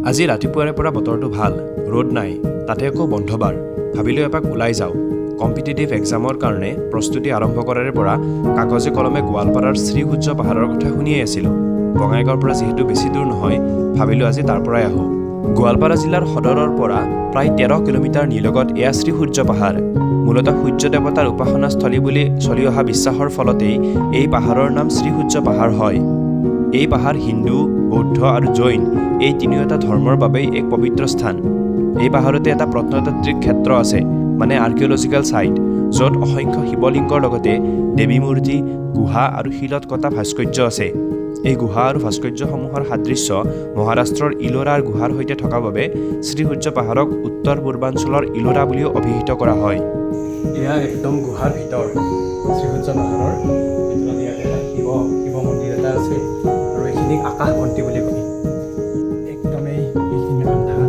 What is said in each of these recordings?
আজি ৰাতিপুৱাৰে পৰা বতৰটো ভাল, ৰ'দ নাই, তাতে আকৌ বন্ধবাৰ। ভাবিলোঁ এপাক ওলাই যাওঁ। কম্পিটিটিভ এক্সামৰ কাৰণে প্ৰস্তুতি আৰম্ভ কৰাৰে পৰা কাগজে কলমে গোৱালপাৰাৰ শ্ৰী সূৰ্য পাহাৰৰ কথা শুনিয়ে আছিলোঁ। বঙাইগাঁৱৰ পৰা যিহেতু বেছি দূৰ নহয়, ভাবিলোঁ আজি তাৰ পৰাই আহোঁ। গোৱালপাৰা জিলাৰ সদৰৰ পৰা প্ৰায় 13 কিলোমিটাৰ নিলগত এয়া শ্ৰী সূৰ্য পাহাৰ। মূলতঃ সূৰ্য দেৱতাৰ উপাসনাস্থলী বুলি চলি অহা বিশ্বাসৰ ফলতেই এই পাহাৰৰ নাম শ্ৰী সূৰ্য পাহাৰ হয়। এই পাহাৰ হিন্দু, বৌদ্ধ আৰু জৈন এই তিনিওটা ধৰ্মৰ বাবেই এক পবিত্ৰ স্থান। এই পাহাৰতে এটা প্ৰত্নতাত্ত্বিক ক্ষেত্ৰ আছে, মানে আৰ্কিঅলজিকেল ছাইট, য'ত অসংখ্য শিৱলিংগৰ লগতে দেৱী মূৰ্তি, গুহা আৰু শিলত কটা ভাস্কৰ্য আছে। এই গুহা আৰু ভাস্কৰ্যসমূহৰ সাদৃশ্য মহাৰাষ্ট্ৰৰ ইলোৰাৰ গুহাৰ সৈতে থকা বাবে শ্ৰী সূৰ্য পাহাৰক উত্তৰ পূৰ্বাঞ্চলৰ ইলোৰা বুলিও অভিহিত কৰা হয়। এয়া একদম গুহাৰ ভিতৰ শ্ৰী সূৰ্য পাহাৰৰ ভিতৰত ইয়াতে এটা শিৱ মন্দিৰ এটা আছে আৰু এইখিনিক আকাশ বন্তি বুলি কয়। একদমেই এইখিনি আন্ধাৰ।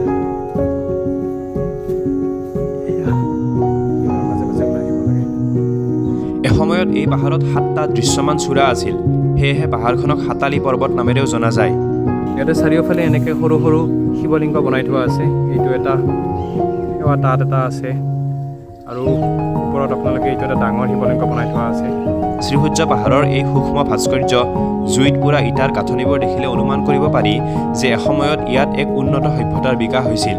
মাজে মাজে ওলাই আহিব লাগে। এসময়ত এই পাহাৰত 7টা দৃশ্যমান চূড়া আছিল, সেয়েহে পাহাৰখনক সাতালি পৰ্বত নামেৰেও জনা যায়। ইয়াতে চাৰিওফালে এনেকৈ সৰু সৰু শিৱলিংগ বনাই থোৱা আছে। এইটো এটা সেৱা তাত এটা আছে আৰু ওপৰত আপোনালোকে এইটো এটা ডাঙৰ শিৱলিংগ বনাই থোৱা আছে। শ্ৰী সূৰ্য পাহাৰৰ এই সূক্ষ্ম ভাস্কৰ্য, জুইত পুৰা ইটাৰ গাঁথনিবোৰ দেখিলে অনুমান কৰিব পাৰি যে এসময়ত ইয়াত এক উন্নত সভ্যতাৰ বিকাশ হৈছিল।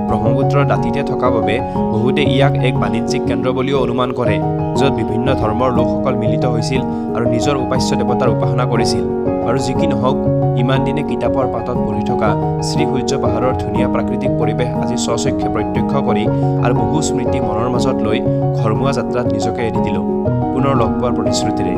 ব্ৰহ্মপুত্ৰৰ দাঁতিতে থকা বাবে বহুতে ইয়াক এক বাণিজ্যিক কেন্দ্ৰ বুলিও অনুমান কৰে, য'ত বিভিন্ন ধৰ্মৰ লোকসকল মিলিত হৈছিল আৰু নিজৰ উপাস্য দেৱতাৰ উপাসনা কৰিছিল। আৰু যি কি নহওক, ইমান দিনে কিতাপৰ পাতত পঢ়ি থকা শ্ৰী সূৰ্য পাহাৰৰ ধুনীয়া প্ৰাকৃতিক পৰিৱেশ আজি স্বচক্ষে প্ৰত্যক্ষ কৰি আৰু বহু স্মৃতি মনৰ মাজত লৈ ঘৰমুৱা যাত্ৰাত নিজকে এৰি দিলোঁ, পুনৰ লগ পোৱাৰ প্ৰতিশ্ৰুতিৰে।